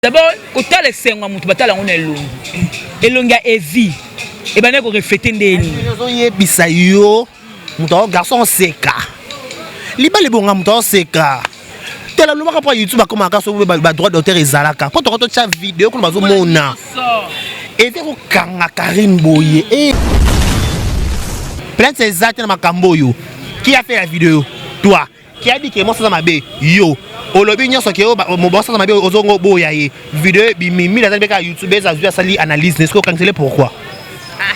D'abord, quand tu as les 5 mois, tu as les longues. Et longue est vie. Et bien, on reflète des bisayo, mon garçon seka. Liba les bons gamtons seka. Tu as le droit pour YouTube comme un garçon droit d'auteur et zalaka. Pour te retrouver cette vidéo comme un mona. Et tu as Karine Boye. Et plein de ces actes dans ma camboyo. Qui a fait la vidéo? Toi. Qui a dit que moi ça m'a bé yo au lobby n'y a ce que mon boss ça m'a bé aux ongo boya vidéo bimimi la télé YouTube ça a sali analyse n'est-ce qu'on canceler pourquoi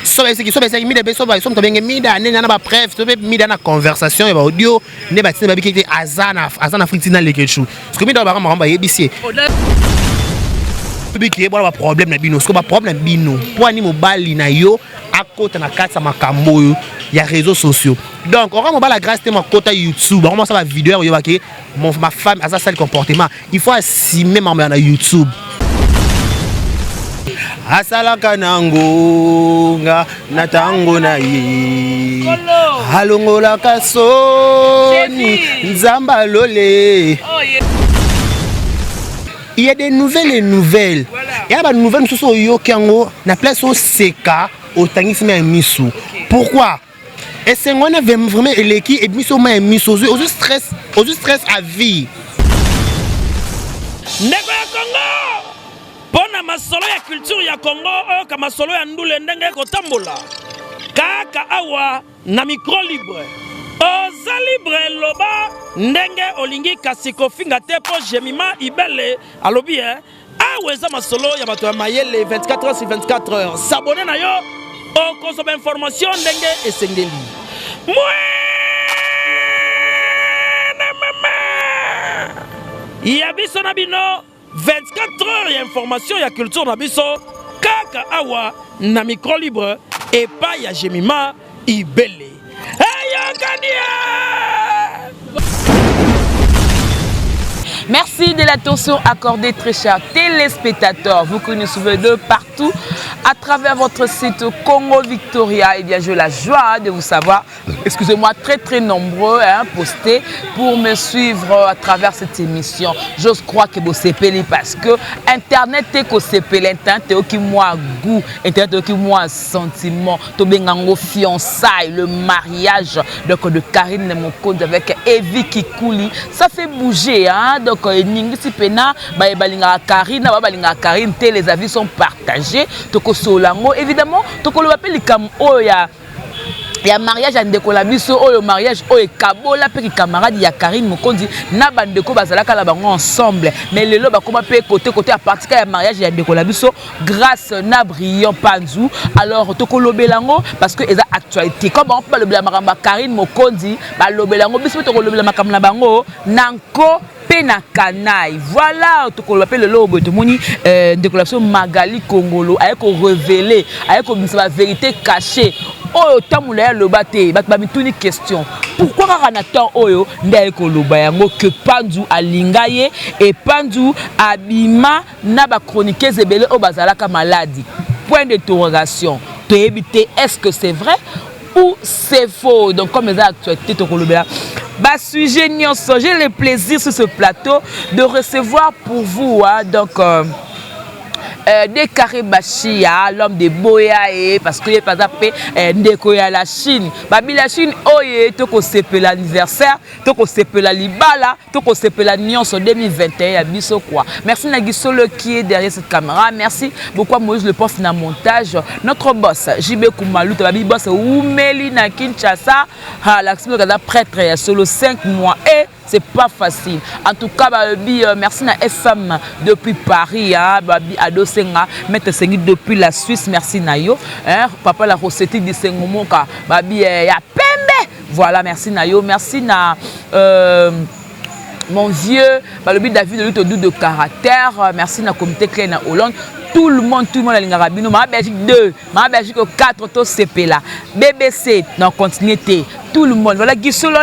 so c'est qui so c'est mi de so ba so bien mi da na ba bref so mi da na conversation et ba audio ne ba tine ba bi qui azana fritina le quelque chose parce que mi da ba ba yebisi qui ba problème na bino ce que ba problème bino pour ani mobali na yo à côté na kata makambo yo il y a réseaux sociaux. Donc, on va la grâce de mon côté YouTube. On commence à la vidéo, ma femme a ça le comportement. Il faut assumer ma mère na YouTube. Asala kanango na tango na ye. Halongola kasoni nzamba lole. Il y a des nouvelles. Il y a des nouvelles qui sont yo kango na place au seka au tangisme misu. Pourquoi? Et c'est on a vraiment l'équipe et mis au moins mis au stress à vie. Ndeko ya Congo. Pona masolo ya culture ya Congo kama masolo ya ndule ndenge kotambola. Kaka awa na micro libre. Oza libre loba ndenge olingi kasiko finga te po jemima ibele alobi aweza masolo ya bato ya mayele 24 heures sur 24 heures. S'abonner na yo o consomme information ndenge esengeli. Yabiso na bino 24 heures ya information ya culture na biso kaka awa na micro libre et pas ya Jemima Ibele. Merci de l'attention accordée, très chers téléspectateurs. Vous que nous suivez de partout à travers votre site Congo Victoria. Et bien, j'ai la joie de vous savoir, excusez-moi, très nombreux postés pour me suivre à travers cette émission. J'ose croire que vous s'épelez parce que Internet est que s'épelez, Internet est qui moi goût, Internet est qui moi sentiment, Tobengango fiançailles, le mariage donc de Karine Mokonde avec Evie Kikouli, ça fait bouger, hein. Donc Ningisi Pena, Balinga Karine, Karine, les avis sont partagés. Toko Solango, évidemment, Toko le appelle comme Oya. Il y a mariage en décolabiso, le mariage au Kabola, puis camarade, il y a Karine Mokondi, Nabandeko Bazalaka la bango ensemble. Mais le loba comment peut côté à partir du mariage il y a décolabiso grâce na brillant Panzou. Alors Toko Lobelango parce que ils a actualité. Comme on parle de la Karine Mokondi, bah Lobelango, bis Toko Lobelama comme la bango, Nanko. Pena Kanaï, voilà tout qu'on appelle le lobo de moni déclaration Magali Congolo avec révéler avec la vérité cachée. Oh tamula le baté bat tuni question pourquoi Ranatan oyo ndai ko loba yango que Pandu alingaye et Pandu abima na ba chroniqueuse ebele o bazalaka maladie point d'interrogation to éviter est-ce que c'est vrai ou c'est faux. Donc comme les actualités to ko loba bah, sujet nyonso, j'ai le plaisir sur ce plateau de recevoir pour vous donc Décaré Bachia, l'homme de Boya, parce que par exemple Ndekoya la Chine. Babi la Chine, oye, toko sepe l'anniversaire, toko sepe la libala, toko sepe la nyonso 2021 à biso quoi. Merci Nagisolo qui est derrière cette caméra. Merci beaucoup à Moïse le prof na montage. Notre boss JB Koumalou, babi boss Oumeli na Kinshasa, l'action de prêtre solo 5 mois et c'est pas facile. En tout cas, merci à FM depuis Paris, babi Adosenga, Maître Sengi depuis la Suisse, merci Nayo. Papa la recette de Sengomoka, babi ya pembe. Voilà, merci Nayo, merci na mon vieux, babi David de lutte de caractère, merci na comité clé na Hollande. Tout le monde a l'ingabino. Ma Belgique 2, ma Belgique 4, tout CP là. BBC, dans continuité. Tout le monde. Voilà, Gisolo,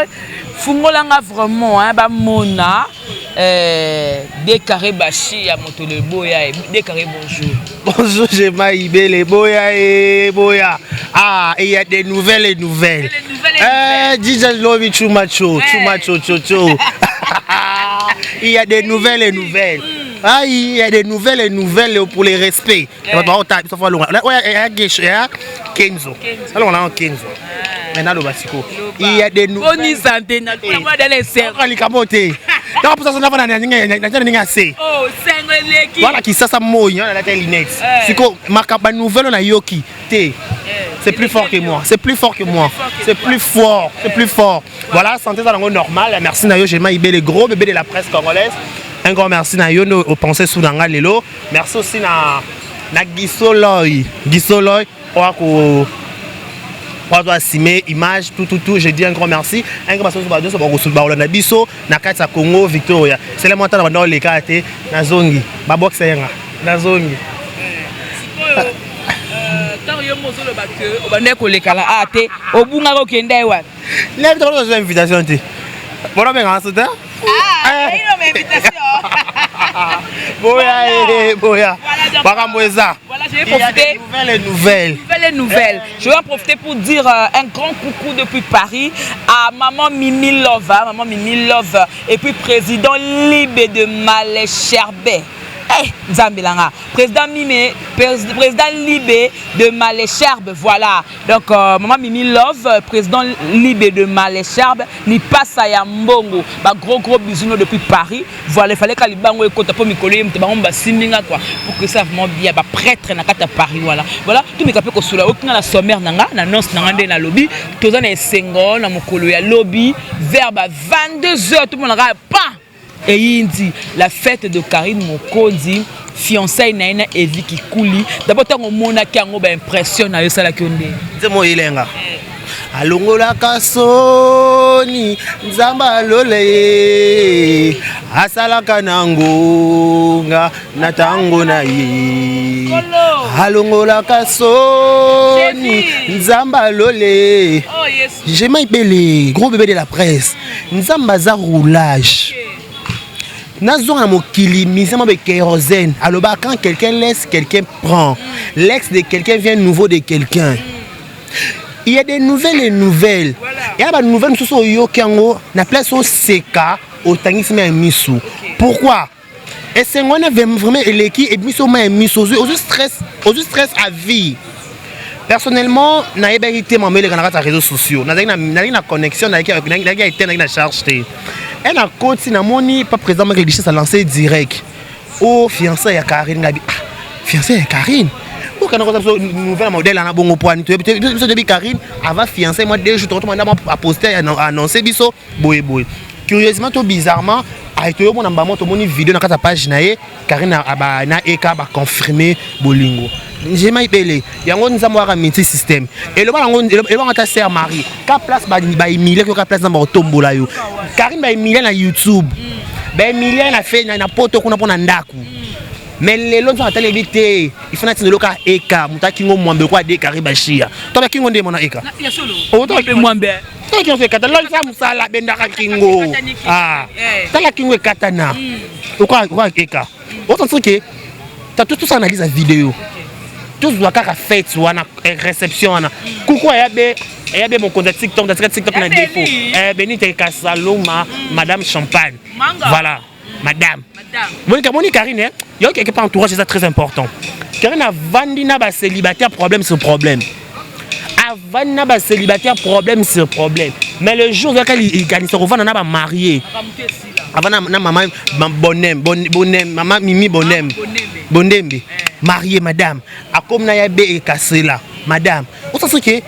Fungolanga vraiment, Mona, Décaré Bachi, à Montole Boya, Décaré bonjour. Bonjour, j'ai Maïbé, les Boya. Ah, il y a des nouvelles. DJ Lovi Chumacho. Il y a des nouvelles. Ah, il y a des nouvelles pour les respects. Maintenant, il y a des nouvelles. Bonne santé, dans les cerfs. Oh, voilà qui ça moyen dans la lunette. C'est que ma nouvelle on a yoki. C'est plus fort que moi. C'est plus fort que moi. C'est plus fort. C'est plus fort. Voilà, santé dans le normal. Merci Nayo, j'ai maïbé les gros bébés de la presse congolaise. Un grand merci Nayo au pensée sous Nanga Lelo. Merci aussi na Gisoloy. Gisoloy, on doit assumer image tout. Je dis un grand merci. Un grand merci sur Baola Biso, na Katsa Congo Victoria. C'est le montant dans les cartes Nazongi. Baboxer Nazongi. Tant que vous le battez, vous allez coller à la hâte, au bout de la roquette. Lève ton invitation. Voilà, bien, c'est ça. Ah, il y a une invitation. Boya. Voilà, je vais profiter. Nouvelles. Je vais en profiter pour dire un grand coucou depuis Paris à maman Mimi Love, et puis président Libé de Malécherbet. Zambilanga, président Libé de Malécherbe, voilà. Donc maman Mimi Love, président Libé de Malécherbe, ni passe à Yambongo, bah gros bisous depuis Paris. Voilà, il fallait qu'elle bango écoute pour m'coller, quoi, pour que ça vraiment bien, bah prêtre na kata Paris, voilà. Voilà, tout mes capé ko sula, aucun la sommaire nanga, na nonce nanga na lobby, tous en sengo na mokolo ya lobby, vers 22h tout le monde aura pas. Et il dit la fête de Karine Mokonzi, fiançailles naina Evi qui couli. D'abord tant qu'on mona qui a une impression na yosa la kionde. C'est moi ilenga. Alongola kasoni nzamba lole asala kanangonga natango na ye. Alongola kasoni nzamba lole. J'ai m'appelé gros bébé de la presse. Nzamba za roulage. Nazon a mokili misement de kérosène. Alors quand quelqu'un laisse, quelqu'un prend. L'ex de quelqu'un vient nouveau de quelqu'un. Il y a des nouvelles. Il y a des nouvelles qui sont yokango na place au seka au tangisme et misu. Pourquoi? Et c'est moi vraiment eleki et miso ma misu au stress à vie. Personnellement, na ébérité ma mère les réseaux sociaux. Na na connexion na été na charge. Elle a continué à moni pas présent mais Richesse a lancé direct. Oh fiancé à Karine fiancé à Karine. Ou quand on a une nouvelle modèle en bon point depuis Karine avant fiancé moi 2 jours a posté annoncer biso boy. Curieusement tout bizarrement a été mon ambamo to moni vidéo dans sa page naé Karine na eka ba confirmer bolingo. J'ai m'appelé yango nzambo ka métier système et le ba ta sœur Marie ka place ba Emilia ka place na tombola yo Karine ba Emilia na YouTube ba Emilia na fait na poto kuna pona ndaku mais lelo nzo atale bité il faut na tino loka eka mutaki ngo mwambe kwa de Karine bashia to ba kingo nde mona eka ya solo o to be mwambe to ki fait katala sa musala benda ka kingo tala kingo katana o kwa eka o to que t'as tout ça analyse la vidéo. Tous doivent faire fête ou une réception. Coucou, il y a mon compte TikTok, na défaut. Benite Kassaloma, Madame Champagne. Voilà, Madame. Moni Karine, il y a quelque part entourage, c'est très important. Karine a vendu na célibataire problème sur problème. Avant na célibataire problème sur problème. Mais le jour où il se revend na marié. Avant na maman maman Mimi Bonembe. Marié madame, a comme na yabe et cassé là, madame. On sent que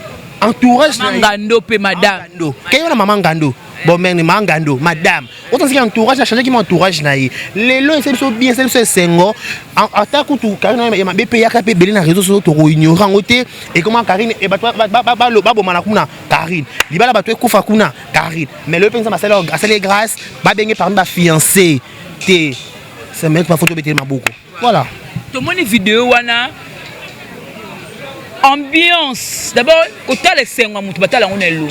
entourage Ngando pe madame. Quand on a maman Ngando, bon mais Ngando, madame. On sent que entourage a changé qui m'entourage na y. Les lois c'est bien c'est sengo. En attaque tout Karine et ma BP yaka pe belé na réseaux sociaux to ignorant côté et comment Karine et ba lo babo manakuna Karine. Libala ba to kufa kuna Karine. Mais le pensa masala grâce grâce ba bengue parmi ba fiancé. C'est mec pas photo bêter ma beaucoup. Voilà. Tout le monde vidéo wana ambiance d'abord autant les 5 mois mutu batala on est long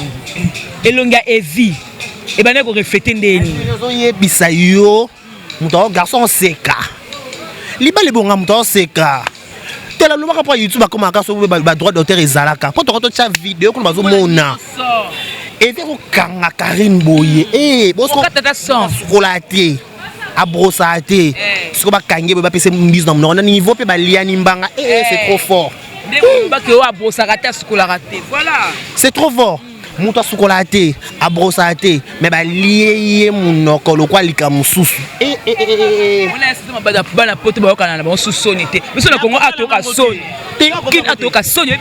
elonga Evi et ben ko refléter ndeni zo yebisa yo mutu garçon seka libale bonga mutu seka tela lo baka pa YouTube comme aka so ba droit d'auteur ezalaka po to cha vidéo ko bazo mona et te ko kanga Karine Boye bo so tata son relaté à brossater. Ce qu'on va gagner, va passer une bise dans mon niveau, puis liani mbanga. C'est trop fort. Voilà. C'est trop fort. Mouta sukolaté, à brossater, mais bah lié mon okolo quoi lika mususu. On a essayé de bana pote ba okana na bon sous-sonité. Mais sur le Congo atoka sonné. Kin atoka sonné.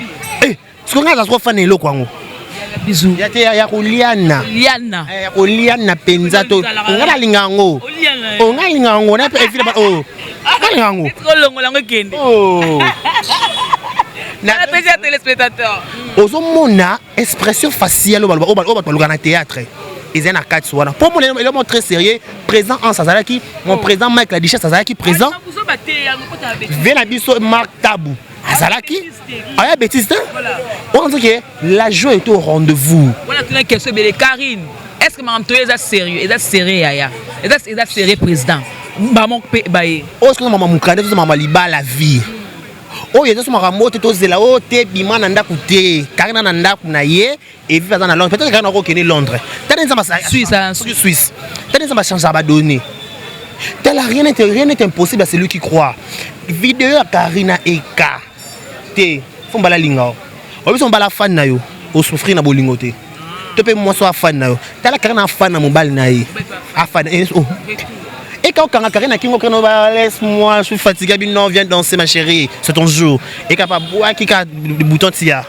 Ce qu'on a ça soit fané lo kwango. Bisous. Ya koliana. Liana. Ya koliana penza to. Ngala lingango. Ngala lingango na pe fila ba oh. Ngala lingango. Trop longo lango kende. Oh. Na plaisir téléspectateur. Ozomona expression faciale au na théâtre. Ils ont 4 soirs. Pour moi, il est très sérieux. Présent en Sazalaki, mon président Mike Ladichette Sazalaki présent. Venabiso Marc Tabou. Sazalaki. Ah, ya bêtise. On dit que la joie est au rendez-vous. Voilà une question de Karine. Est-ce que Mme Toye est sérieux? Est sérieux Yaya? Est sérieux président? Maman baye. Est-ce que maman Mukande c'est maman liba la vie? Oh, il y a des gens qui ont zela oh te bima nanda kute karina nanda kunaye et vivre dans Londres. Peut-être qu'il y a un qui Londres. T'as des Suisse. T'as des gens qui ont donné. Rien n'est impossible à celui qui croit. Vidéo à Karina Eka. Te faut bala linga. On veut bala fan na yo. On souffrir na bolingo te. Tu peux moi soit fan na yo. T'as la Karina fan na mobile na ye. A fan oh. Et quand Karina Kingo laisse-moi, je suis fatigué, non, viens danser ma chérie, c'est ton jour. Et quand boire qui a le bouton tia.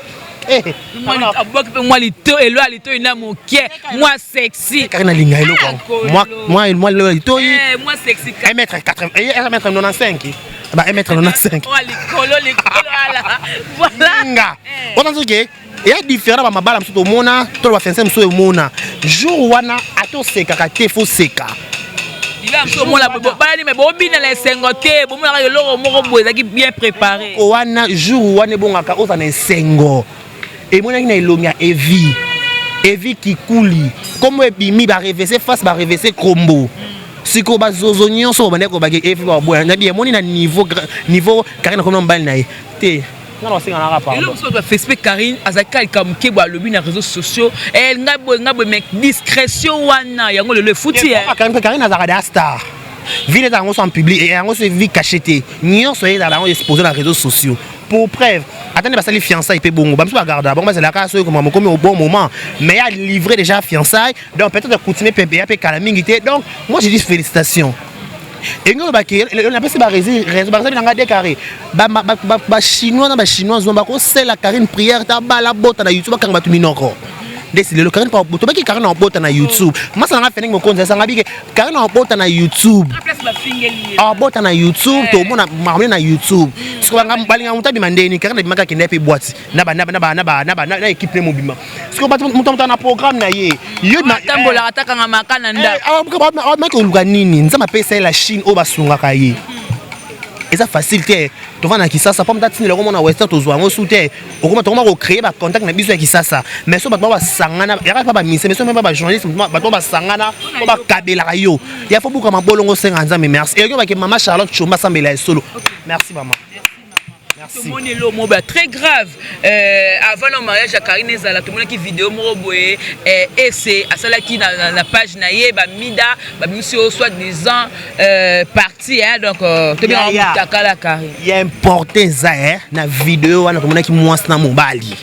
Moi lito et là lito ina moké, moi sexy. Karina Linga elo quoi. Moi lito moi sexy. 1m80, 1m95. Bah 1m95. Oh les colo là. Voilà. On entend que il y a différents mabala msuto mona, to va faire ça msuto mona. Jour wana ato seka ka te fo seka. Il a un la mais bon bien les sengoté, bon la yolo moko boza qui bien préparé. Wana jour wana bongaka oza na sengo. Et mona ki na ilonga evi qui kouli. Comme ebimi ba reverser face ba reverser combo. Siko ba zozonyon so bande ko ba evi ba boya na bien moni na niveau Karine comme mbali na te. Non, c'est un rapport. Et là, on va faire Karine, Azaka, comme Keba, le bin, les réseaux sociaux, elle n'a pas de discrétion, wana, il y a le foutu. Karine, Azaka, star. Ville dans en public et on se vit cacheté. Nion soyez dans la exposé dans les réseaux sociaux. Pour preuve, attendez, parce que les fiançailles, c'est bon. Bah, je regarde. Bon, c'est la casse comme au bon moment. Mais il a livré déjà fiançailles. Donc, peut-être continuer PPA, calamité. Donc, moi, je dis félicitations. Et nous, on appelle ça des carrés. Chinois, c'est la Karine prière, la botte na YouTube, quand tu minoko. Décidé le Karine pas botte, qui Karine en botte na YouTube. Moi, ça n'a fait mon compte, ça n'a pas Karine en botte na YouTube. En botte na YouTube, tout le monde a marqué na YouTube. Ce qu'on va parler en tabi mandeni, Karine a marqué qu'il n'est pas boîte. Na équipe mobile. Ce qu'on va monter na programme na yé. Tambola attaque en makananda. Ah, mais qu'on gagne nini, ça m'appelle ça la Chine au basunga kaye. Et ça facilité. Tu vas na Kisasa, pas m'tati le roman na Western to zo souté. Au comment on créer ba contact na biso ya Kisasa. Mais so ba sangana, ya pas ba mise, mais so même ba journaliste, ba sangana, ba kabela yo. Il faut beaucoup ma bolongo 50 ans mais merci. Et yo ba ke maman Charlotte Chomba sambela solo. Merci maman. Tout le monde est là, très grave. Avant le mariage à Karine Ezala, tout le monde qui vidéo moboé et c'est à cela qui dans la page naïe, bah mida, bah monsieur soi-disant parti donc tout bien la Karine. Il y a importé ça na vidéo na tout le monde qui moisse na mobali.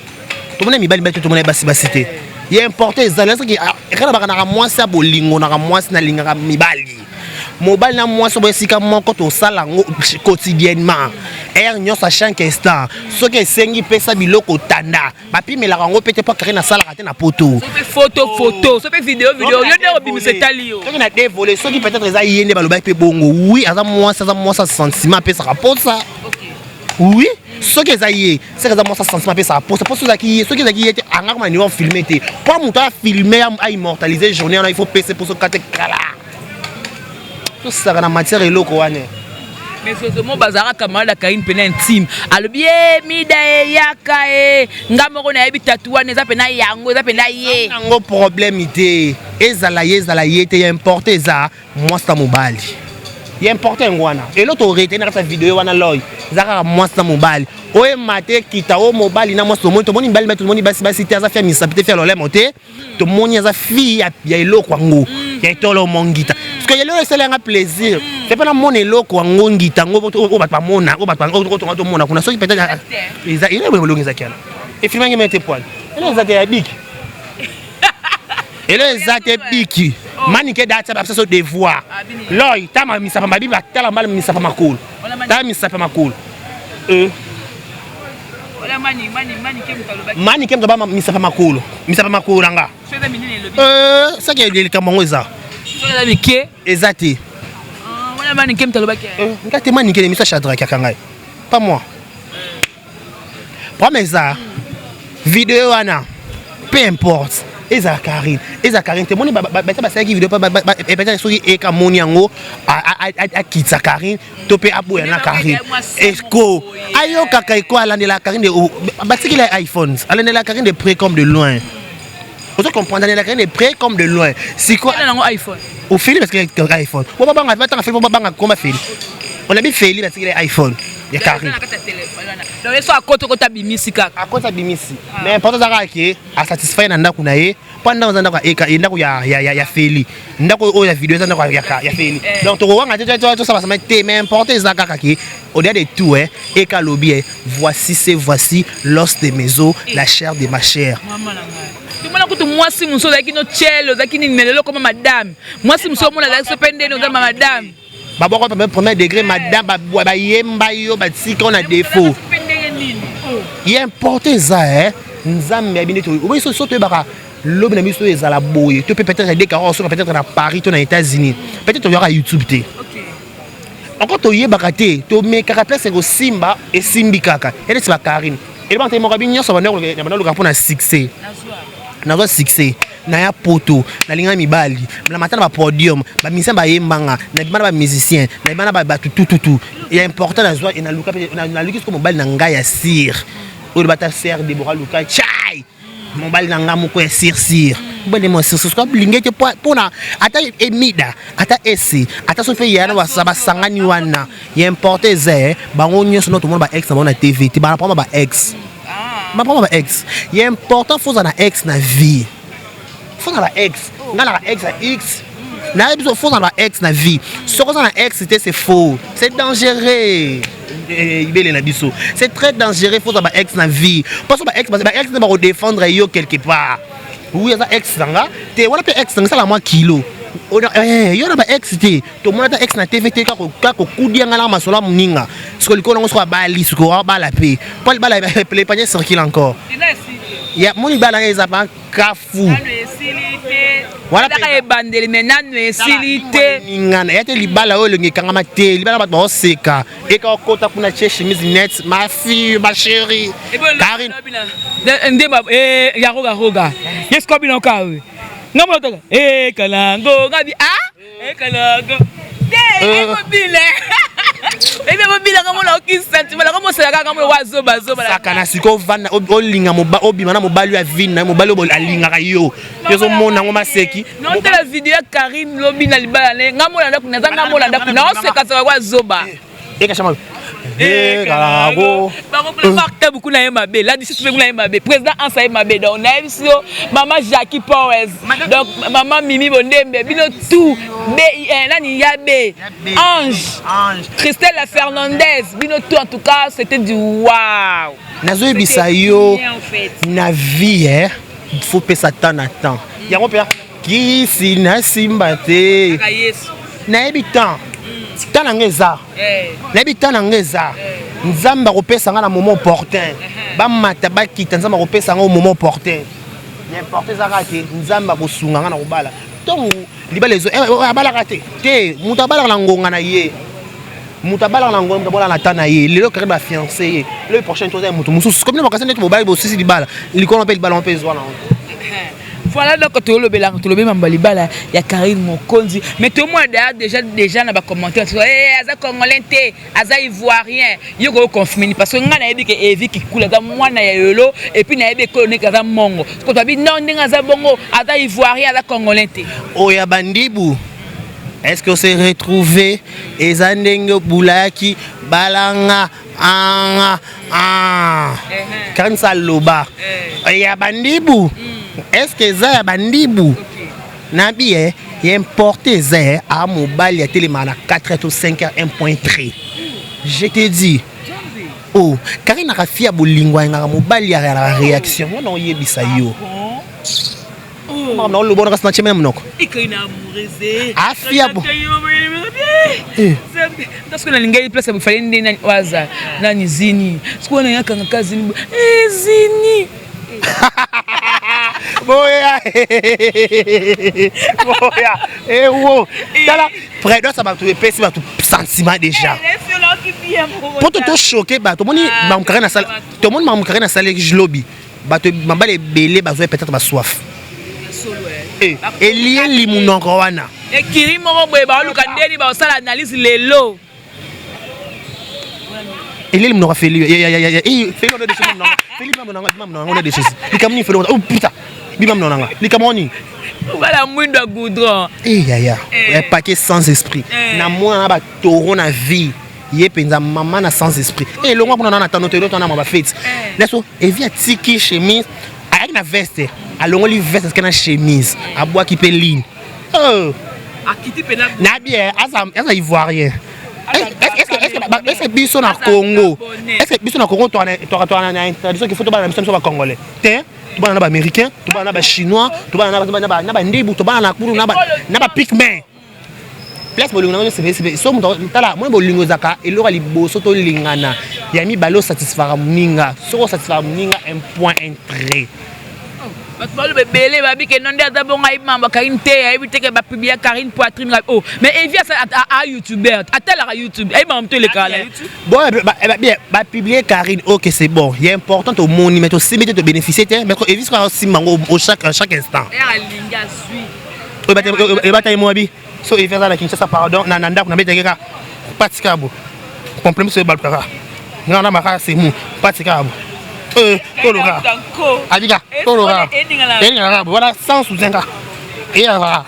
Tout le monde mibali tout le monde basibasité. Il y a importé ça là qui kana ba na moisse na bolingo na moisse na linga mibali. Mobile na moi so besika moko to sala quotidiennement er nyo sachant que instant ce que sengi pesa biloko tanda papi me la rango pete pas créer na sala raté na poto photo so pe vidéo yo de bimisa talio so na dévoler ceux qui peut-être za yende baloba pe bongo oui aza moi ça sentiment pesa rapport ça oui ce que ça y est c'est ça moi ça sentiment pesa rapport c'est pour ceux qui était anga comme niveau filmer té pas monter filmer à immortaliser journée il faut pesa pour ce kala. Tout ça dans la matière et l'eau. Mais ce mot bazara kamala la Karine pena intime. Alors bien mida yaka ngamoko na yebi tatouane za pena yango za pena ye. Nango problème ité. Ezala yete importé za moi sta mobali. Il importé ngwana. Et l'autre aurait na sa vidéo wana loy. Zaka moi sta mobali. Oye mate kita o mobali na moi so mo to moni mbali to moni basi te za faire misa peut faire le monter. To moni za fille ya eloko ngo. Ya tolo mongita. que yelo c'est un plaisir c'est pas mon eloko ngongi tango o ba mona o ba to mona kuna so peut-être il est bolongi zakana et filmangi mete poil ele zakaya biki ele zakaya biki manike data ba so devoir loy tama misapa mabibi atala mbala misapa makulu tama misapa makulu mani kem toba misapa makulu nga ça qui est délicat mongo ça soza mike exact wala mani kem taloba ke ngate mani ke misa chadra kakanga pas moi prends ça vidéo wana peu importe eza Karine te moni ba ça qui vidéo pas peut-être soki e ka moni yango a kitsa Karine to pe aboya na Karine esko ayo kaka eko alandela Karine de batiki les iPhones alandela Karine de près comme de loin. Vous comprenez la Karine de près comme de loin. C'est quoi iPhone au fil parce que iPhone. On va pas faire comment faire. On a bien fait parce qu'il est iPhone. Il y a Karine. Donc il soit à côté de bimisi kaka. À côté de bimisi. Mais important ça que à satisfaire nanda kuna ye pendant nanda kwa eka ndako ya feli. Ndako o ya vidéo nanda ya feli. Donc to wanga to ça va se mettre mais important ça kaka ki au-delà de tout eka lobby voici l'os de mes os, la chair de ma chair. Moi si mon soeur qui no cello qui ni melelo comme madame moi si mon soeur mon la sepende no comme madame babo ko premier degré madame ba yemba yo ba sika on a défaut il importe ça nzambe abine to obo so to baka lobe na miso ezala boye to peut-être des carros peut-être na Paris to na États-Unis peut-être to yaka YouTube té encore to yebaka té to me kaka place ko simba et simbi kaka et c'est ba Karine et ba temo kabinyo so ba ndako ka pona succès na succès na ya poto na linga mibali na matana ba podium ba musicien ba yembanga na bana ba musicien na bana ba tututu il est important na joie et na luka na luki comme mobile na nga ya sir o ba ta ser de bora luka chai mobile na nga moko ya sir bonne mo sir so blinge te pona ata emida ata esi ata so fe yana wa saba sangani wana il est important ze ba ngonyo so no to mo ba ex na bona TV ti ba pa ba ex ma pas ma ex il est important faut ça na ex na vie faut ça na ex na la ex à x na besoin faut ça na ex na vie ce que ça na ex c'est faux c'est dangereux c'est très dangereux faut ça na ex na vie parce que ba ex va défendre yo quelque part oui ça ex nga te wala pe ex ça la moi kilo yo na ba ex te to mona ta ex na TVT ka ko kudia ngala masola muninga siko likolo ngo so bali siko ba la pe pas bala le panier circule encore ya moni bala ngeza pa kafu wala ka e bandeli menano esilite ngana yate libala o lengi kanga mate libala ba ba seka e ka kota kuna chemise net ma fille ma chérie Karine ndema ya roga yes ko bino ka we ngamo to kalango ngabi kalango ko bile ebe mobila kama la okisenti mala kama sala kama wazoba sakana siko vana olinga obima na mobali ya vina mobali o alinga yo yeso mona ngoma seki non te la vidéo Karine lobi na libala ne ngamo la ndako nazanga ngamo la ndako na oseka sala wazoba kashama kalago bako le marque beaucoup na mabe là d'ici tout na mabe président Ansa mabe donc na ebiso maman Jackie Powers donc maman Mimi Bondembe bino tout nani yabe Ange Christelle la Fernandez bino tout en tout cas c'était du waouh nazo ebisa yo na vie il faut pas s'attendre à temps yango père qui si na simba te na ebitan tana ngeza nebita na ngeza nzamba kopesa nga na moment opportun bamata bakita nzamba kopesa nga au moment opportun n'importe ça raté nzamba kosunga nga na kobala tongo libala ezo abala te muta bala na ngonga na ye muta bala na ngonga muta bala na tana ye lelo kare ba fiancé le prochain chose mutu mususu comme le bakasa neto mobile bo sisi libala likolo pe libala on pe zwa na voilà donc tu le bélang tu le bémam balibala ya Karine Mokonzi mais tout le monde déjà na ba commentaire aza congolais té aza ivoirien yo go confirmer parce que ngana yebi ke evi ki kula za mwana ya yolo et puis na yebi chronique aza mongo ko to bi non ndinga za bongo aza ivoirien aza congolais té oya bandibu est-ce que c'est retrouvé ezandenge bulaki balanga Karine Saloba oya bandibu est-ce que ça ya bandibu nabi il importé zé à mobile téléma na 4 ou 5 heures 1.3. Je te dis oh Karine a fia bolingwa ngaka mobile ya la réaction on yebisa yo non le bon reste na chemena mnoko Karine amoureuse afia bo parce que na lingai place bu fallait ndena waza na nizini sikuwa na yaka ngakazini zini boya wo tala près de ça va trouver pèse va tout sentiment déjà pour tout choquer ba tout monde mam Karine na salle tout le monde mam Karine na salle lobby ba to mambale belé ba peut-être ba soif et lié limunoko wana et kiri moko boye ba luka ndeni ba sala analyse lelo il est mon Félix fais on a des choses non Félix non on a des choses il camini fait oh putain bimam non il camoni voilà mwindo goudron ya un paquet sans esprit na moi na ba toro na vie yé penza maman na sans esprit et le moi pour na attendre notre on a ma fête laisse et vient tiki chemise avec na veste alongo li veste que na chemise a bois qui peut ligne oh a kiti pena na bien asa ivoirien est-ce que biso na Congo est-ce que biso na Congo toi na tradition qu'il faut to ba na biso ba congolais tiens to ba na ba américain to ba na ba chinois to ba na ba ndibu to ba na kuru na ba pigment place bolingo na c'est so muto tala moi bolingo zaka elora liboso to lingana ya mi balo satisfaire muninga so satisfaire muninga un point un trait parce que le bébé babi que non déjà bon ay mamba Karine te ay bité que ba publier Karine poitrine oh mais et via ça à youtubeur à tel à YouTube ay mamba te le cas bon bien ba publier Karine OK c'est bon il est important au monde mais aussi mettre de bénéficier mais et sera aussi mango au chaque instant linga suit et bataille moi bi so il fait ça la Kinshasa pardon na nanda na beteka patikabo complément sur balpara ngana maka c'est mou patikabo Tolora. Adiga, Tolora. Voilà, sans sous-enga. Et là.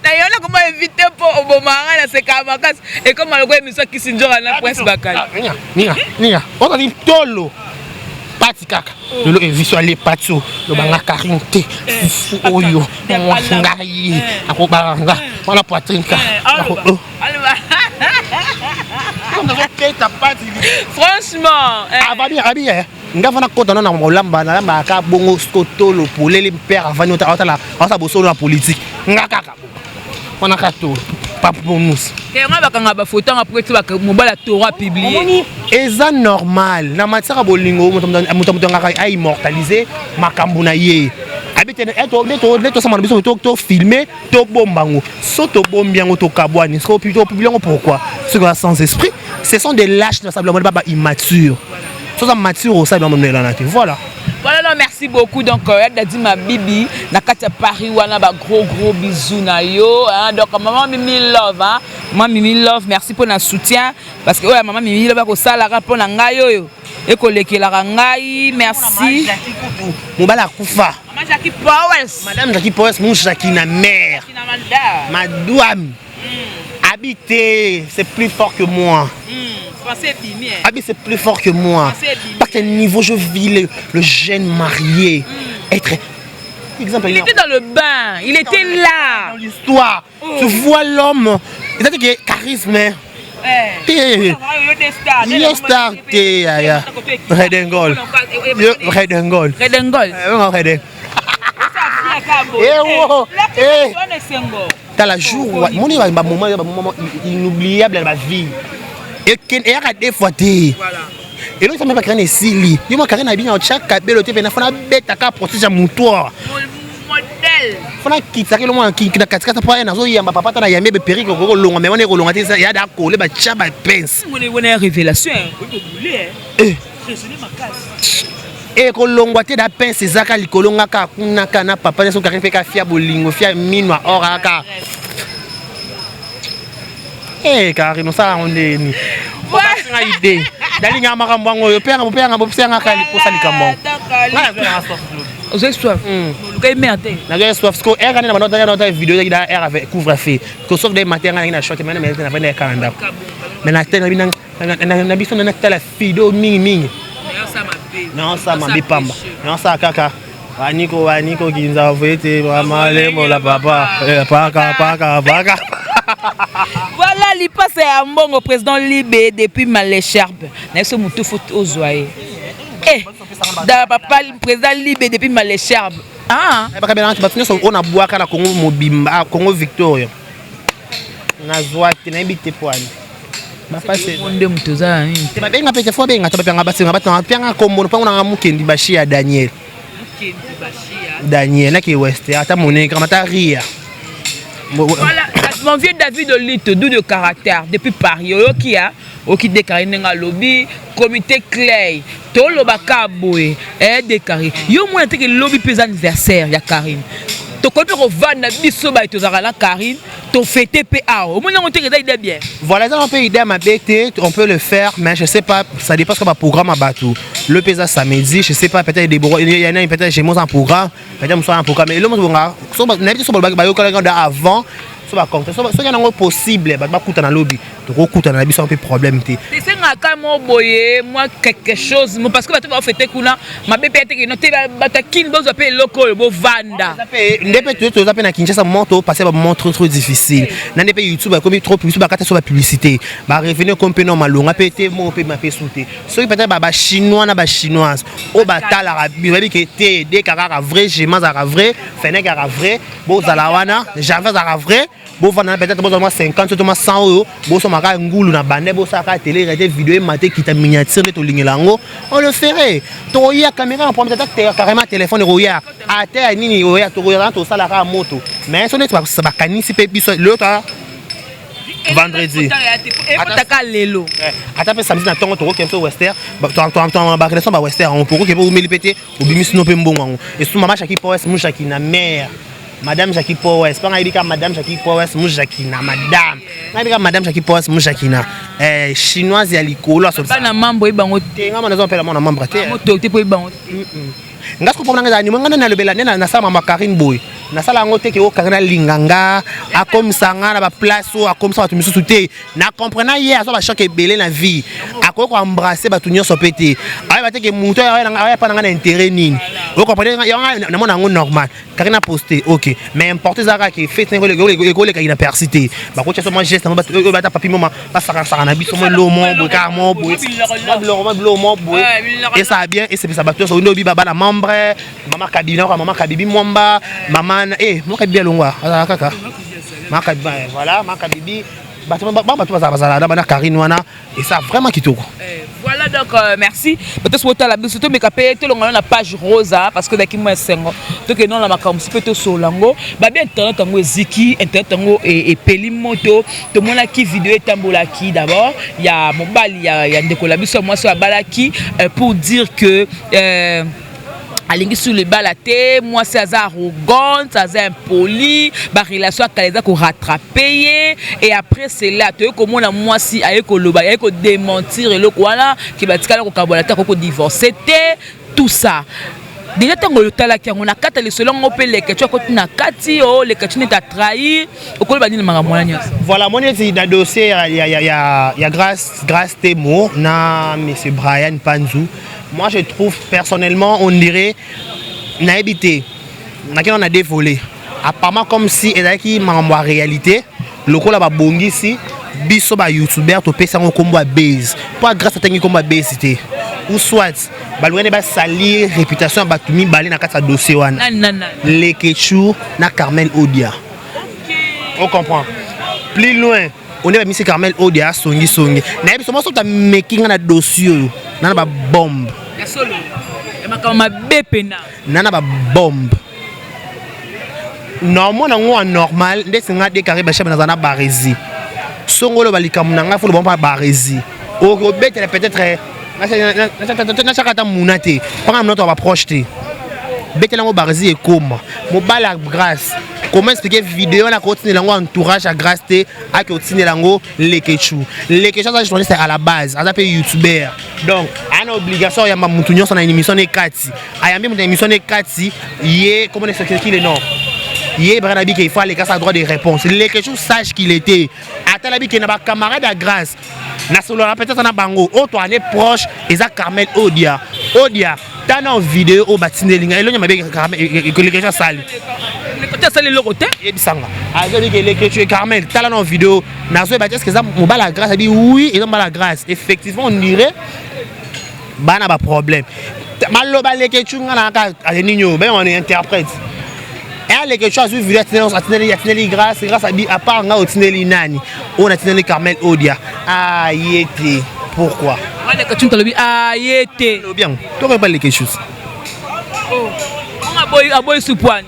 D'ailleurs, comment éviter pour Obama na sekamakas et comment le émission qui s'injure na presse bakali. Ninga. On a dit tolo. Patikaka. Le visualiser patio, le banga Karine te. Oyo. Ngai. Akobanga. Wana poitrinka. Franchement, abi ngafana kota na molamba na lamba ka bongo skotolo polele père avant otala asa bosolo na politique ngakaka wana ka to papoumus et on va kanga ba photo après tu va mobala toro publier eza normal na matière bolingo muto ngaka a immortaliser makambu na ye habite neto sama biso to filmer to bombango soto bombiango to kabwani so plutôt publier pourquoi ce gars sans esprit ce sont des lâches simplement pas immatures sont mature au sein de mon voilà non, merci beaucoup donc dit ma bibi na katia Paris wana ba gros bisous na yo donc maman Mimi Love maman Mimi Love merci pour notre soutien parce que maman Mimi Love ko sala rapport na ngai yo et ko lekela ngai merci mobala kufa maman Jackie Powers madame Jackie Powers mon Jackie na mère madame habiter c'est plus fort que moi c'est plus fort que moi. Parce que niveau je vis le jeune marié. Être exemple. Il était dans le bain, il était là. Dans l'histoire. Tu vois l'homme. C'est-à-dire que charisme. Il est star. Redengol. Redengol. Dans la jour, mon moment inoubliable dans ma vie. Et qu'il y a des fois et donc ça m'a pas créé Sili. Il m'a créé bien chaque cabelo te na fona beta ka protéger moutoir. Modèle. Fona kitsa ke lo mwa ki na katika pa na zo yamba papa na yambe be periko ko longa mais on est kolonga te ya da ko le ba chaba pince. On est révélation. Et kolongwa te da pince zaka likolonga ka kuna kana papa so Karine pe ka fia bolingo fia minwa oraka. Karine ça on est ni pas idée dali ngama kambango yo père ngama kali posa likambango vous êtes soif le gars merde na gars soif parce que quand na banota vidéo qui da avec couvre-feu que sauf des matins na short mais na vendre calendar mais na tena na biso na tala vidéo mingi Non ça mambi pamba. Non ça kaka. Aniko kinza vete mamale mola papa. Paka. Voilà, il passe à mon président Libé depuis Malécharbe. N'est-ce que tout faut ozoyer. Papa président Libé depuis Malécharbe. Ah. On a boire à la Congo Mobimba, Congo Victoria. Na zoate na bité poani. Ma passe. Monde mutoza. Ba benga pete fo benga to benga basenga batanga pianga kombo pa na mukendi bashi ya Daniel. Mukendi bashi ya Daniel na ki West ata moneka mata ria. Voilà, mon vieux David Olito, doux de caractère, depuis Paris, qui déclaré dans lobby, comité Clay, tout le bacaboué, déclaré. Yo moi que lobby plus anniversaire, ya Karine. To ko pe ko vana biso ba to zara la Karine, to fêter PA. Au moins on te que bien. Voilà, ça on peut aider à ma bête, on peut le faire, mais je sais pas, ça dépend comme un programme à bateau. Le PESA samedi, je sais pas, peut-être des il y en a peut-être j'ai mon un programme, peut-être moi un programme, mais le monde va so n'habite sur le bac avant. So ba compte so y a possible ba kuta na lobby to ko kuta na biso un peu problème té c'est ngaka mo boye moi quelque chose parce que ba to va fêter kuna ma bébé te no te ba ta kin bozo pe local bo vanda ndepé to za pe na Kinshasa monto passer ba moment trop difficile na ndepé YouTube comme trop publicité ba kata so ba publicité ba revenir comme pe normal longa pété mo pe ma pe souté so peut-être ba chinois na ba chinoise o ba tala rabi ba bi que té des carara vrai géma za vrai fene carara vrai bo za la wana j'avais za vrai. Bon, peut-être 50, 100 euros. Bon, ça m'a ngoulou na bande, bon ça a télé, réalité vidéo, maté qui t'a miniature de ton ligne lango. On le ferait. Toi, il y a caméra, on prend peut-être carrément téléphone de Roya. À terre, nini, Roya, tu regardes tout ça, la moto. Mais ce n'est pas ça, va canner si pépi l'autre. Vendredi. Attends, samedi, na tongo, tu vois, comme Western. Tu as relation Western. On pourrait que vous me le péter, ou bien sinon, peu bon. Et sous maman, chaque fois, c'est qui na mère. Madame Jackie Powers, pas ngabika Madame Jackie Powers mujakina madame. Ngabika Madame Jackie Powers mujakina. Chinoise ya likolo so. Pas na mambo ibango te. Ngama nazo pela mona membre te. Moto te po ibango. Ngasko pomona ngazani mwanga na lebela na sama makarine boy. Na sala ngote ke o karina linganga akomsanga na ba place o akomsa batu misusu te. Na comprendre hier so ba choc belé na vie. Akoko embrasser batu nyonso pété. Ay ba te ke muto ya pa na intérêt nini. Vous comprenez, il y a un normal. Karina posté, ok. Mais importe Zara qui fait les qui n'a persisté. Bah, quand tu as mon geste, on va papi maman, pas ça na biso lomo, carmo, et ça a bien, et c'est ça battu sur une baba la membre, maman Kabibi Mwamba, maman, moi Kabibi Longwa, kaka. Maman Kabibi, voilà, maman Kabibi. Et ça vraiment qui tourne. Voilà donc merci. Peut-être que la surtout mais capé tout la page rosa parce que daki moi sengo. Donc non la makam si peut solango. Ba bien internet tango ziki internet tango et pelimoto. Tout le monde qui vidéo tambola qui d'abord il y a mon bal il y a ndeko la biso moi sur balaki pour dire que alingi sur le balaté, moi c'est arrogant, c'est impoli, ba relation avec les ko rattraper et après c'est là tu comment na moi si ayeko loba ayeko démentir le quoi qui ba tikala ko kabolata ko divorcer tout ça. Déjà tant que le tala qui on a quatre les selon on peut les que tu as côté na kati oh les que tu n'as trahi au col bani manga moya. Voilà mon dit dans dossier il y a grâce témoin na monsieur Brian Panzou. Moi je trouve personnellement on dirait na habité on a dévolé apparemment comme si et qui en réalité le col ba bongi si biso ba youtuber to pesa ngo kombo base pas grâce à tangi kombo base c'était ou soit balouane ba salir réputation ba tumi balé na kata dossier wana les Ketchou na Carmel Odia. On comprend plus loin on est mis Carmel Odia songi na biso mo so ta making na dossier na ba bombe solo et makama bepena nana ba bombe normalement na normal ndesinga déclaré ba chef na zana barezi songolo balikamu na nga fo le bon pas barezi o betere peut-être na chakata munate pas am notre va projeter betela ngo barezi et comme mo bala grâce comment expliquer vidéo na continuer lango entourage à grâce te a continuer lango les Ketchou ça journaliste à la base à peu youtubeur donc une obligation ya mutu nyonso na émission ne kati ayambi mu émission ne kati yé comment expliquer qui le nom yé branabi qu'il faut les cas à droit de réponse les Ketchou sache qu'il était atalabi que na ba camarade à grâce na solo peut-être na bango auto année proche et ça Carmel Odia Odia tana vidéo au batinelinga elonya mabe Carmel sali côté sali le côté ebisanga azali que l'écriture Carmel tala na vidéo nazo ba est-ce que ça mobala grâce a dit oui et donc la grâce effectivement on dirait bana ba problème maloba l'écriture ngana ka aninyo ben on interprète et l'écriture a vu vidéo atineli grâce à dit à part nga otineli nani on a tineli Carmel Odia yete pourquoi l'écriture tolobi yete bien tu connais pas les choses oh on a boy soupoine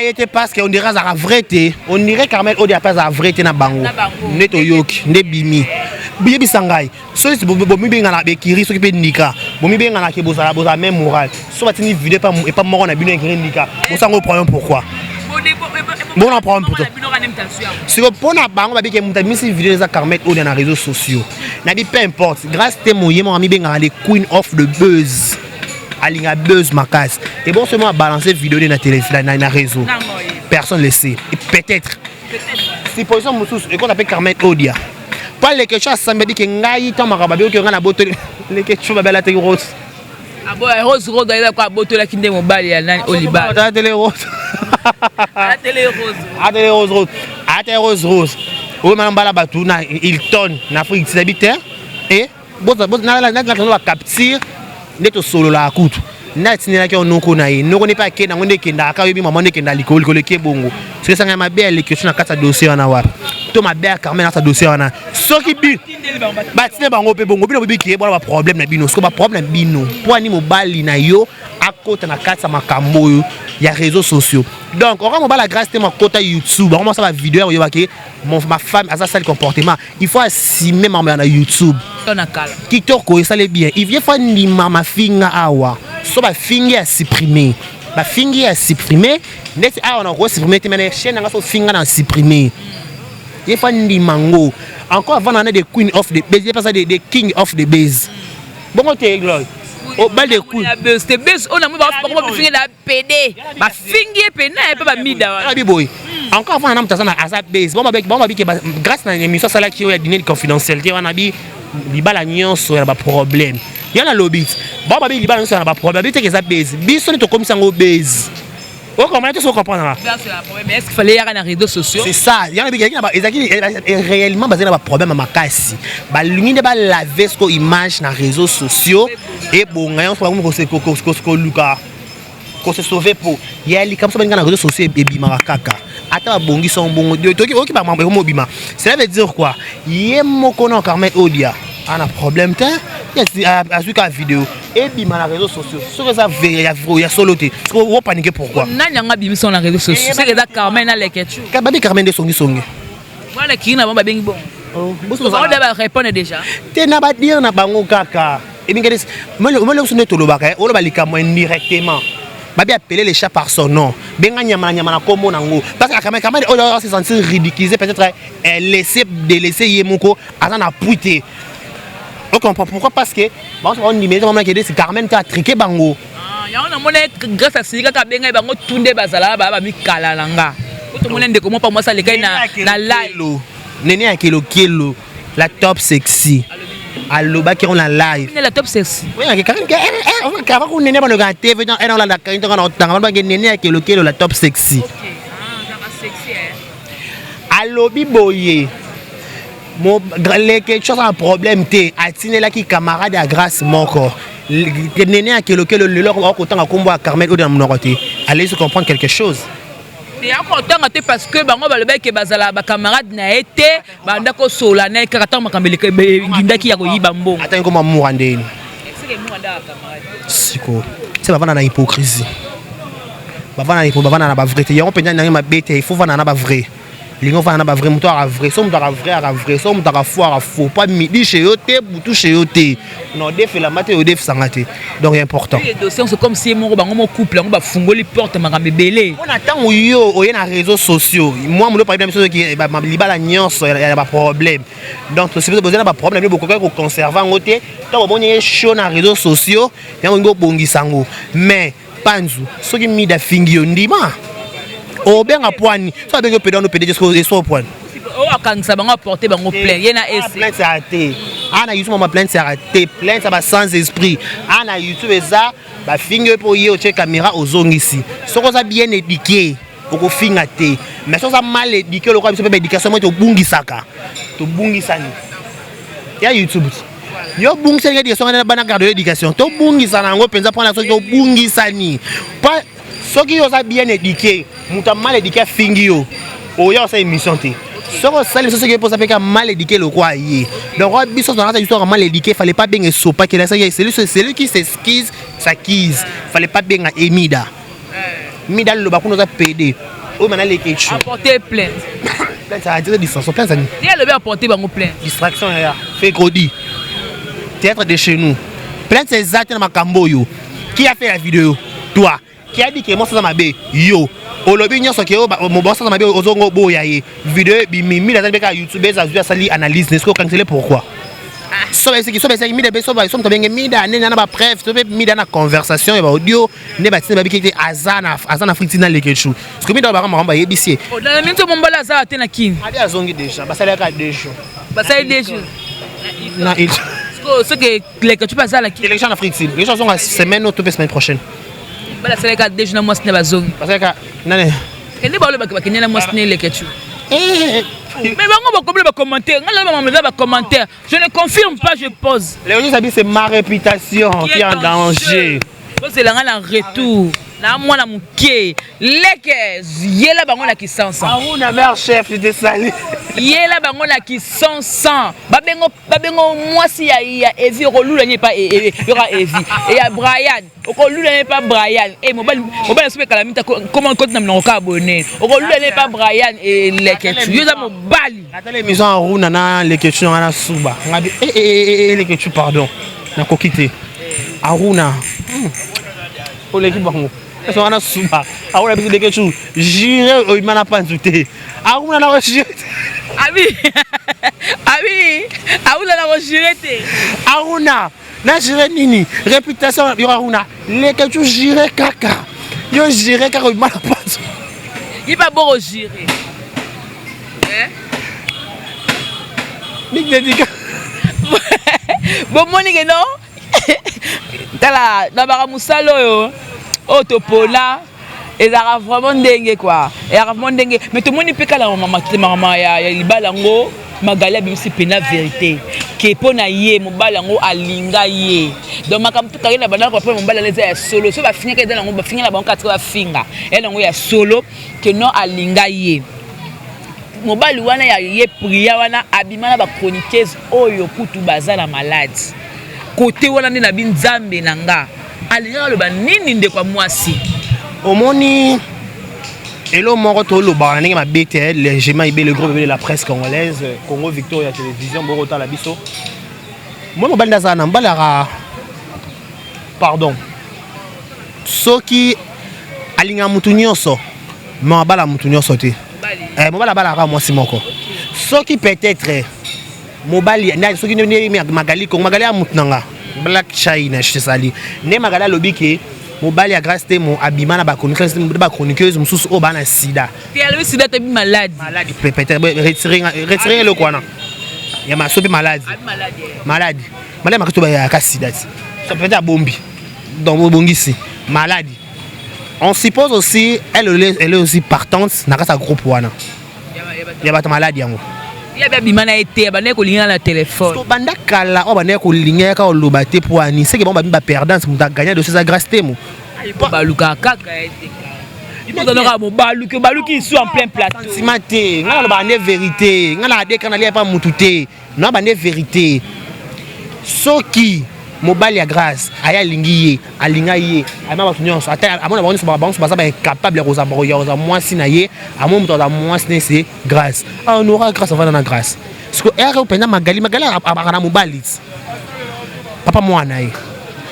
était parce qu'on dirait à la vérité, on dirait Carmel Odia pas à la vérité na bango. Neto yoki, ne bimi. Biyebi sangay. So si bomi benga na bekiri so ki pe nika. Bomi benga na ke boza même moral. So batini vidéo pas et pas mort na bino ekiri nika. Bosango problème pourquoi? Bon on prend pour toi. Si on prend na bango ba bike muta misi vidéo za Carmel Odia na réseaux sociaux. Na bi peu importe. Grâce témoigner mon ami benga les queen of the buzz. Alinga buzz makas et bon seulement balancer vidéo dans la télévision dans la réseau personne le sait et peut-être si position mususu et qu'on appelle Carmel Odia pas les quelque chose ça me dit que ngai tant marababe que ngana boto les quelque chose babela te rose ah bon rose d'ailleurs quoi boto la kinde mobile ya nani Oliba la télé rose la télé rose la télé rose la télé rose o manambala batu na Hilton na Afrique c'est habité et bon na capture neto solo la kutu na tinela ke onoko na ye noko ne pa ke na ngonde kenda ka yebi maman ne kenda likolo ke bongo c'est ça ngama be le question na kata dossier wana wa to ma be Carmel na sa dossier wana soki bi ba tine bango pe bongo bino bi ke ba problème na bino sko ba problème bino po ni mobali na yo akota na kata makambo yo ya réseaux sociaux donc on va mobala grâce te makota YouTube on ça va vidéo yo ba ke ma femme a ça le comportement il faut assumer maman na YouTube TikTok ça le bien il vient faire ni mama finga awa so ba fingi à supprimer ba fingi à supprimer net a on a supprimer mais chaîne nga so finga na supprimer il faut ni mango encore avant on a des queen of the base pas ça des king of the base bon côté gloire au bal de queen c'est base on a pas fingi la PD ba fingi pena et pas mida abi boy encore avant on a mtasa na asa base bon ba bi grâce à l'émission ça là qui est dîner confidentialité on a bi libala nyonso ya ba problème yana lobby bon ba bi libala nyonso ya ba problème bi te que ça base biso ni to comme ça ngo base o comment tu comprendre c'est la problème mais est-ce qu'il fallait y avoir les réseaux sociaux c'est ça yana bi ezaki réellement basé na ba problème makasi ba lungi de ba laver ce ko image na réseaux sociaux et bon ngayon so ba ko luka ko se sauver pour yali comme ça ba na réseaux sociaux et bima kaka ata bongi son bongo toki oki ba mambo mobima cela veut dire quoi yemoko na Carmel Odia ana problème ta azuka vidéo et bima na réseaux sociaux ce que ça ya soloté on paniquer pourquoi nani nga bimi son na réseaux sociaux c'est que ça Carmel na leketu ka babi Carmel de songi voilà qui na ba bengi bon on va répondre déjà te na ba dire na bango kaka et bien moi le sonne to lobaka o lo balika mo indirectement babi appeler les chats par son nom benga nyama na kombo nango parce que Carmel on se sentir ridiculisé peut-être délaisser yemoko azana puité on comprend pourquoi parce que bon on numéro maman qui dit c'est Carmel qui a triqué bango ya on a moné grâce à sika ka benga bango tunde bazala ba mi kala langa to moné ndeko mo pa moi ça le na live nene ya kilo la top sexy allo ba qui on la live la top sexy oui on va qu'on nene ba le gars TV dans on la quand on tanga ba nene ya kilo la top sexy ça va sexy allo biboye mon quelque chose un problème té atine là qui camarade à grâce moko nene ya kilo le leur autant combo à Carmel Odia mnoroté allez se comprendre quelque chose et encore tant que parce que bango ba le bec bazala ba camarade na été banda ko sola na karata makambele ke ngindaki ya ko yiba mbongo attends comment mourandeni c'est que mouranda camarade siko c'est bavana na hypocrisie bavana na ba vérité ya on peut na ma bête il faut vana na ba vrai lingo vana na ba vrai muto a vrai so muto a vrai so muto a faux pas midi chez yote butu chez yote non défé la maté au déf sangate donc c'est important les dossiers c'est comme si mon bango mon couple ngo ba fungoli porte makambe belé on attend yo oye na réseaux sociaux moi mon problème c'est que ba libala nyonso ya ba problème donc si vous besoin ba problème beaucoup ko conserver ngote to bon y show na réseaux sociaux ya ngo bongisango mais panzu soki mida fingio ndima o benga poani so benga pedano pede jusqu'au point o akangisa bango porter bango plein yena ese plainte ça a été ana YouTube ma plainte c'est raté plainte ça va sans esprit ana YouTube eza ba finge pour yo check caméra ozongisi soko ça bien éduqué oko finga te mais ça mal éduqué le quoi biso pe éducation moi to bungisaka to bungisani ya YouTube yo bungisa ngedi so ngana bana garde l'éducation to bungisa nango penza prendre la so to bungisani pas soki yo ça bien éduqué muta mal éduqué fingi yo o yo ça émission te soko ça les sociétés pour ça fait mal éduqué le quoi yi donc biso dans la histoire mal éduqué fallait pas bien sopa que c'est lui qui s'excuse s'acquise fallait pas bien Emida Mida le bakuno za PD o mana les questions apporter plainte plainte ça a dire distraction plainte ça ni il le bien apporter bango plainte distraction ya fait codi théâtre de chez nous plainte c'est exact na makambo yo qui a fait la vidéo toi qui a dit que moi ça m'a bé yo o lobi nyoso ke o mo bossa ça m'a bé ozongo boya ye vidéo bi mimi la beka YouTube ça a sali analyse n'est-ce que canceler pourquoi so c'est mi de beso ba so mtabenge mida nena na ba preuve so be mida na conversation et ba audio ne ba tsena ba bikete azana fritina lekechu parce que mida ba ramba yebisi o dans minute mon bala za te na kin abi azongi déjà ba sala ka déjà ba sala déjà na it ce que lekechu pas ça la kin élection en Afrique les gens sont semaine ou semaine prochaine bala sala ka déjà na mosne ba zongi parce que nane kende ba le ba kenya na mosne lekechu mais va commentaire. Commentaire. Je ne confirme pas, je pose. Léonie Sabi, c'est ma réputation qui est en danger. C'est là en retour. Na moi na muké. Leke yela bango na kisansa. Aruna mère chef, j'étais salé. Yela bango na kisansa. Babengo moi si ya Evi rolula n'est pas y aura Evi. Et ya Brian. Rolula n'est pas Brian. Et mobile super calamita comment compte na mnoka abonné. Rolula n'est pas Brian et Leketu. Yo za mobali. Attends l'émission Aruna na Leketu na suba. Ngabi Leketu pardon. Na kokité. Aruna. Pour l'équipe bango. Eso ana suba. Aruna biso Leketu. Jire o imana panzute. Aruna na jire. Abi. Abi. Aruna na jire te. Aruna na jire nini? Réputation yo Aruna. Leketu jire kaka. Yo jire kaka o imana panzute. Il pas bon jire. Big dédicace. Bon monique non? Tala na bara musalo yo. Otopona ezara vraiment ndenge quoi. Et vraiment ndenge mais tout le monde peut kala maman ya libalango magali bimsi pena vérité. Ke pona ye mobalango alinga ye. Donc makamtu kali na bana ko pe mobala leza ya solo. So ba finir ke dans ba finir na ba 4 finga. Et nango ya solo que non alinga ye. Mobali wana ya ye priya wana abimana ba chroniqueuse oyo kutu bazala malade. Côté wana ndi na binzambe nanga. Alinga lo ba nini nde kwa mwasi. Omoni elo moko to lo ba ndenge mabete légèrement ibé le groupe de la presse congolaise Congo Victoria Télévision Borota la biso. Moi mobali ndazana mbalaka pardon. Soki alinga mutu nyonso mobala mutu nyonso te. Mobala balaka mwasi moko. Soki peut-être mobali na soki ne magali ko magali a mutu nanga. Black China je sali. Ne magali lobi ke mobali a grâce te mon abimana ba chroniqueuse mususu o bana sida. Ti alwe sida te malade. Malade peut-être retirer le quoi non. Ya ma sopi malade. Malade. Malade makato ba ya ka sida. Ça peut être bombi. Donc bongisi malade. On suppose aussi elle est aussi partante dans sa groupe wana. Ya ba malade yango. Ya ba bimana été ba ne ko linga na téléphone. So banda kala o ba ne ko linga ka o lobate pour ani c'est que bon ba perdance mu ta gagner de ces agrasté mo. Ba luka kaka été. Il faut donner à mon balu qui sont en plein plateau. Simate, ngala ba ne vérité, ngala de kana lia pas mututé. Non ba ne vérité. Soki mobile ya grâce aya lingiye alinga ye ama ba tunyonso ata amona ba nso ba capable ko za moi si na ye amo muto za moi si c'est grâce on aura grâce avant na grâce parce que ero pena magali abakana mobile papa mwana ye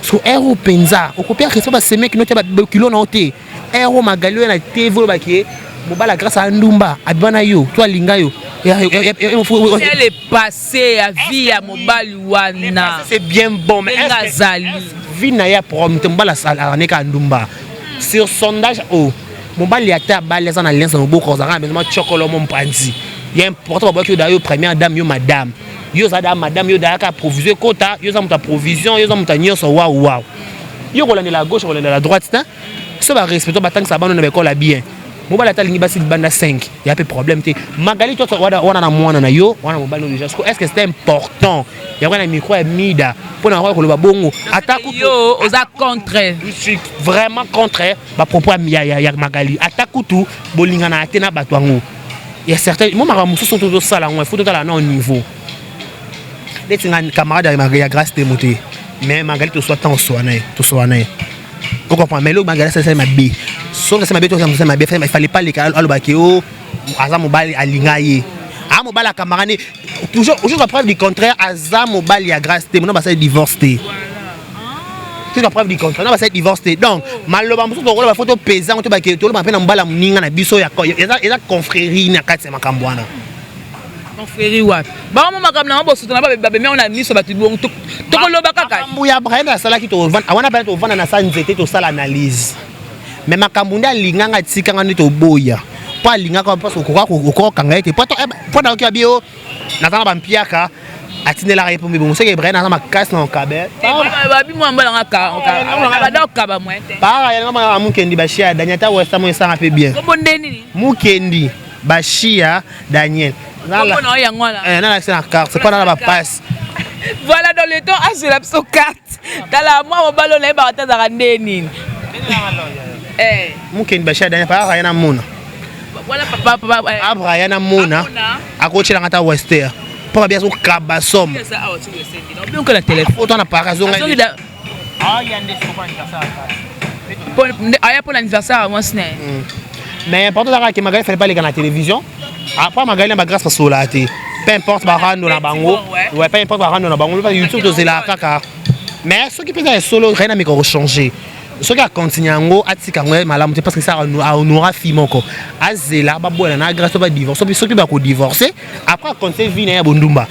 so ero penza okopia que ça ba semek no ba kilo na ote ero magali na TV ba ki mobile grâce a ndumba abana yo to alinga yo. Elle est passée à vie à mobali wana. C'est bien bon mais vie na ya promet mbala sala neka ndumba. Sur sondage oh mobali ata bale ça na lens na boko za mais moi chokolo mon panzi. Il est important ba que d'ailleurs première dame yo madame. yo za da madame yo da ka provision kota yo za muta provision yo za muta nyonso waouh yo kolanda la gauche kolanda la droite ta so ba respecto ba tangisa bano na bekola bien mobala talingi basi banda 5 y a pas problème te magali to wana na mwana na yo wana mobali no déjà est-ce que c'est important ya wana micro ya mida pour na koloba bongo attaque yo oza contre je suis vraiment contre ba propos ya magali attaque tout bolinga na atena batwango il y a certains moi mara musu sont tout ça là on faut tout là au niveau des camarades ya grâce de monter mais magali to soit tant soigné to soigné vous comprenez mais le magali ça c'est ma b so c'est ma b to c'est ma b il fallait pas les alobakeo aza mobali alingaye a mobali camarade toujours la preuve du contraire aza mobali ya grâce de mon ba ça divorcé c'est la preuve du contraire non ba ça divorcé donc maloba musu to la photo pesant to ba ke to ba pena mbala muninga na biso ya eza confrérie na kati makambwana confrérie wapi ba mo makamna na bosoto na ba me on a miso ba tibongo to koloba kaka mbuya brenda sala ki to vanda awana ba to vanda na sa nzete to sala analyse mais makambo nda linganga tikanga ni to boya pa lingaka parce que ko kanga ete po na ki bio na tana ba mpiaka atinela ka epombe bon seke brenda na makasi na kabe ba bi mo mbala ngaka ba doka ba mwete para ya ngama mukendi bashia danyata westa mo sanga pe bien ko bondeni ni mukendi bashia Daniel nala nala c'est la carte c'est pas dans la passe. Voilà dans le temps à la pso carte tala moi mobalo na ba tazaka ndeni mukendi bashia Daniel para yana mona voilà papa abra yana mona akochela ngata wester pour bien so kabasom bien que la téléphone autant na para zonga pour l'anniversaire moi c'est mais important là que magali fallait pas les gars na télévision après magali na grâce parce la té peu importe ba rando na bango ouais peu importe ba rando na bango pas YouTube to zela kaka mais ce qui peut être solo rien à me changer ce qui a continué ngo atika ngwe malamu parce que ça on aura fille encore azela ba bola na grâce ba divorce ce qui ba ko divorcer après continuer vie na bondumba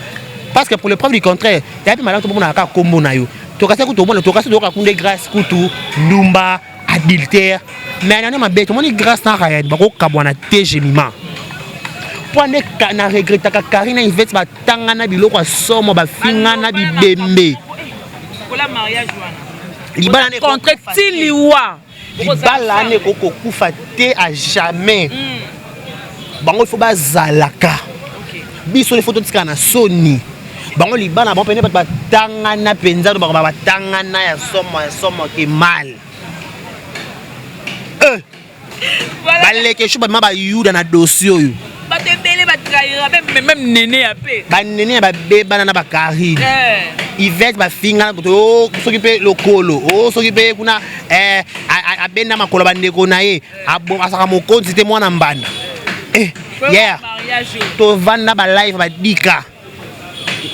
parce que pour le preuve du contraire il y a plus malamu to bona ka kombo na yo to kasi ko to bona to kasi to ka kunde grâce kutu ndumba adultère mais on a ma bête on est grâce na rien ba ko kabwana tejemima point na regretta ka Karina Yvette ba tangana biloko somo ba fingana bibembe pour la mariage wana libala ne contre tiliwa libala ne koko kufa te à jamais bango il faut bazalaka biso les photos tika na soni bango libala bon pene ba tangana penza ba tangana ya somo ke mal baleke shuba maba yuda na dossier oyo batebele batraira même nene ape ba nene ba beba na ba Karine Yvette ba finga to soki pe lokolo soki pe kuna abenda makolo bandeko na ye abo asaka mokonzi te mwana mbanda yeah to vanda ba live ba dika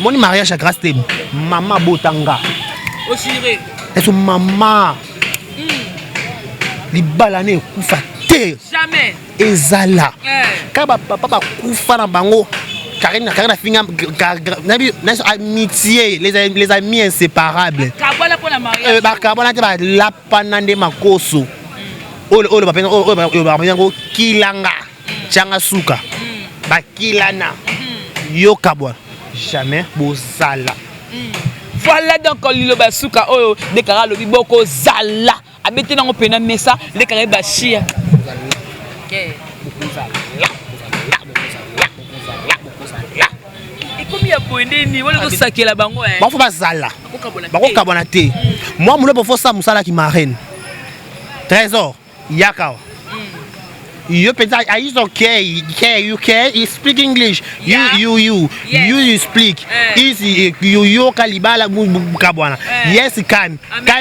moni mariage à grâce te mama botanga osire eso mama libala ne kufa te jamais ezala ka ba papa ba kufa na bango Karina finga amitié les amis inséparables kabala pour la mariage ba kabala te ba lapana nde makoso olo ba pengo ba pengo kilanga changa suka ba kilana yo kabwa jamais bozala voilà donc lilo basuka oyo dekara lobi boko zala abete nango pena mesa dekara bashia ekomi ya boendeni wala kosakela bango bafo bazala bakokabona te moi mulo bofo sa musala ki marraine trésor yaka you is okay you speak English you speak easy you kalibala kabwana yes come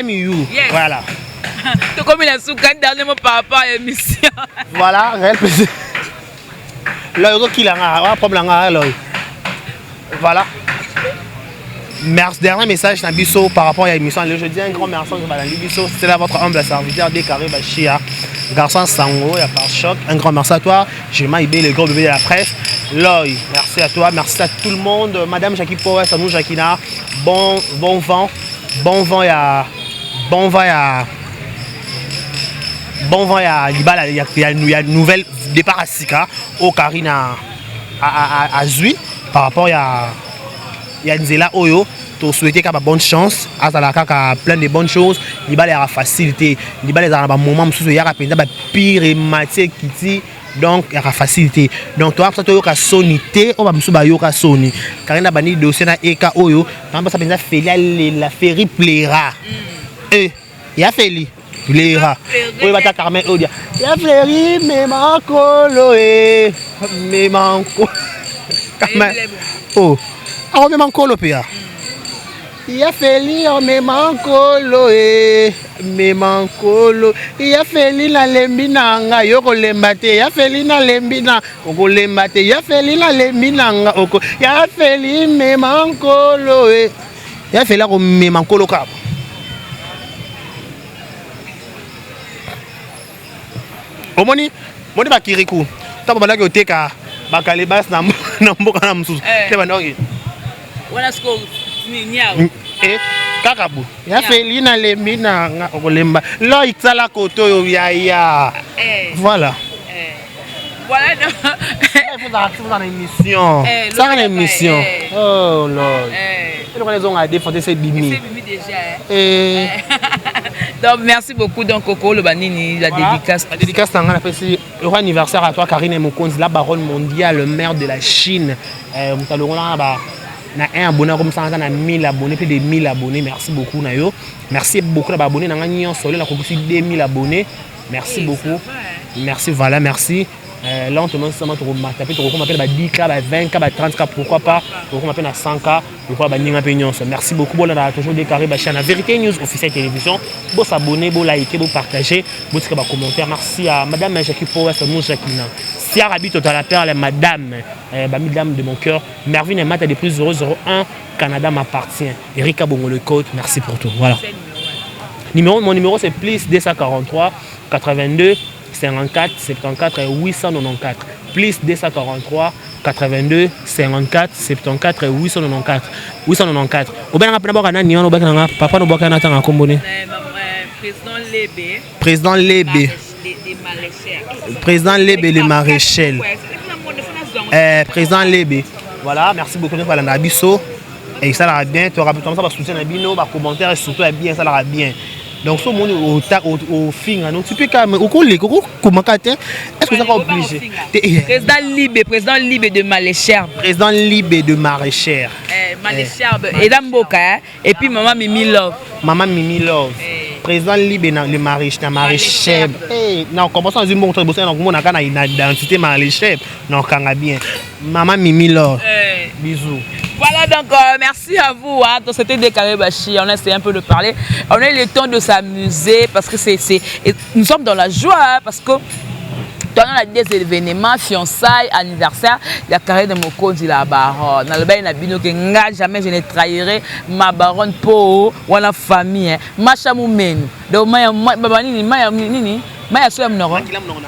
you voilà to comme la souka dernier mot par rapport à l'émission voilà réel plaisir là yo kilanga problème là voilà merci dernier message na biso par rapport à l'émission je dis un grand merci à biso c'est là votre humble serviteur Décaré Bachia garçon sango ya par choc un grand merci à toi Jema Ibé le gros bébé de la presse Loy merci à toi merci à tout le monde madame Jackie Power Sanou Jacquina bon vent ya libala il y a nouvelle départ à Sika au Karina à Zui par rapport à ya nzela oyo to souhaiter ka ba bonne chance azala kaka plein de bonnes choses libala ya facilité libala za ba moment mususu ya ka penza ba pire matière kiti donc ya facilité donc toi ça to yoka sonité on va mususu ba yoka soni karina bani dossier na eka oyo na ba sa penza feli la féri plaira ya feli plaira oyo bata Carmen odia ya féri me makolo me manko Carmen oh ah me mankolo pia ya feli me mankolo me mankolo ya feli na lembi nanga yoko lemba te ya feli na lembi na oko lemba te ya feli na lembi nanga oko ya feli me mankolo ya feli ko me mankolo ka omoni moni bakiriku tabo balaki oteka bakalebas na mboka na mususu te bandoki wana sko ni nyao kakabu ya feli na lembi na okolemba lo itsala koto yo ya voilà voilà il faut activer une émission ça une émission oh lord et les gens ont défendu ces bimi déjà donc merci beaucoup donc Coco le banini la dédicace tanga la fête heureux anniversaire à toi Karine Mokonzi la baronne mondiale le maire de la Chine mutalongola ba na un abonné comme ça na 1000 abonnés plus de 1000 abonnés merci beaucoup na yo merci beaucoup na abonnés na ngani solo na kokusi 2000 abonnés merci beaucoup merci voilà merci lentement ça m'a trop tapé trop comme appelle ba 10k ba 20k ba 30k pourquoi pas comme appelle na 100k pourquoi ba ninga pignon merci beaucoup bon là toujours déclaré ba chaîne Vérité News officielle télévision bon s'abonner bon liker bon partager bon tika ba commentaire merci à madame Jackie Powers nous Jacqueline Sia Rabi Total la perle madame dame de mon cœur Mervyn et Matt des plus heureux 01 Canada m'appartient Erika Bongo le coach merci pour tout voilà mon numéro c'est plus 243 82 54 74 894 plus 243 82 54 74 894 obana ngapena boka nani wana obaka nga papa no boka na tanga kombone président Lebe président Lebe le maréchal président Lebe voilà merci beaucoup de parler biso et ça la bien tu rappelles comme ça ba soutien na bino ba commentaire surtout bien ça la bien. Donc, ce monde au fin, donc tu peux quand même, comment est-ce que ça va obligé? Président Libre de Maléchère. Président Libre de Maréchère. Maléchère, et Damboka, et puis Maman Mimi Love. Maman Mimi Love. Président Libre de Maréchère. Non, comment ça, on dit que on a une identité Maréchère. Non, quand on bien. Maman Mimi Love. Bisous. Voilà donc merci à vous donc c'était Déclaré Bachi on a essayé un peu de parler on a eu le temps de s'amuser parce que nous sommes dans la joie parce que on a des événements fiançailles anniversaire il y a Carré de Mokonzi la baronne dans le bain na bino que jamais je ne trahirai ma baronne pour la famille macha mumenu donc Maya Soyam Noro,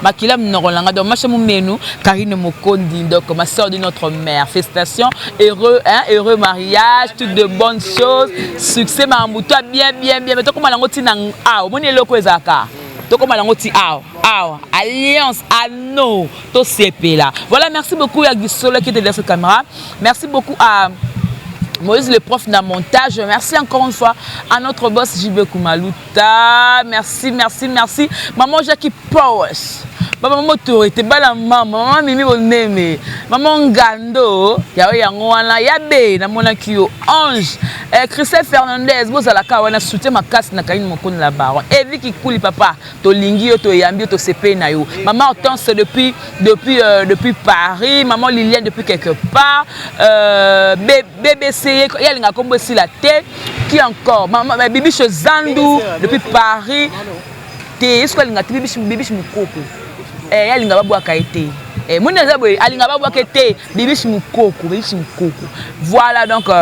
Makilam Norolanga, donc Machamou Menou, Karine Mokondi, donc ma soeur de notre mère. Félicitations, heureux mariage, toutes de bonnes choses, succès, Mamoutoua, bien. Mais toi, comment l'angoti nang ao, mon éloko ezaka. Toi, comment l'angoti ao, alliance, anneau, to CP là. Voilà, merci beaucoup à Guissolo qui était derrière cette caméra. Merci beaucoup à Moïse le prof d'un montage, merci encore une fois à notre boss JB Koumalouta, merci. Maman Jackie Powers, maman Autorité, maman Mimi Boneme, maman Ngando, Yaouana, Yabe, Namona Kyo, Ange, Christelle Fernandez, Bozalaka, on a soutenu ma casse, Nakaïn Mokon la baronne, Evi qui coule papa, to Lingio, to Yambio, to CP Nayo, maman Hortense depuis Paris, maman Liliane depuis quelque part, BBC. Il y a un combo sur la tête qui encore maman Bibi Zandou depuis Paris te est-ce que Bibi Mukoko il y a linga babwa kaité mon ezabo alinga babwa kaité Bibi Mukoko voilà donc tout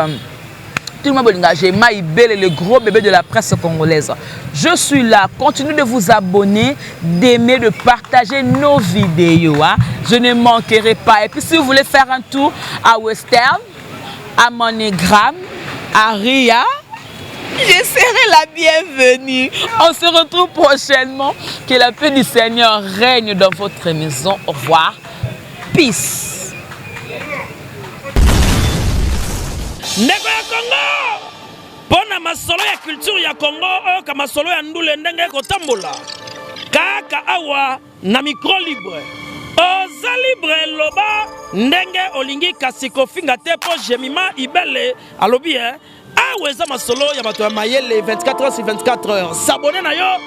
le monde j'ai Maïbel le gros bébé de la presse congolaise je suis là continuez de vous abonner d'aimer de partager nos vidéos je ne manquerai pas et puis si vous voulez faire un tour à Western à Monogram, à Ria, je serai la bienvenue. On se retrouve prochainement. Que la paix du Seigneur règne dans votre maison. Au revoir. Peace. ndeko ya Congo pona masolo ya culture ya Congo oyo ka masolo ya ndule ndenge kotambola kaka awa na micro libre oza libre loba ndenge olingi kasi kofinga te po Jemima Ibele alobi awa eza masolo ya bato ya mayele 24 heures sur 24 heures s'abonner na yo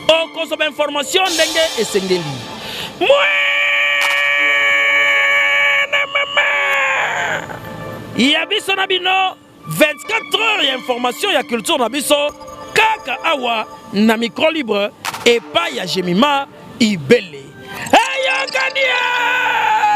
okozoma information ndenge esengeli ya biso na bino 24 heures ya information ya culture na biso kaka awa na micro libre epa ya Jemima Ibele. Hey, Yokania!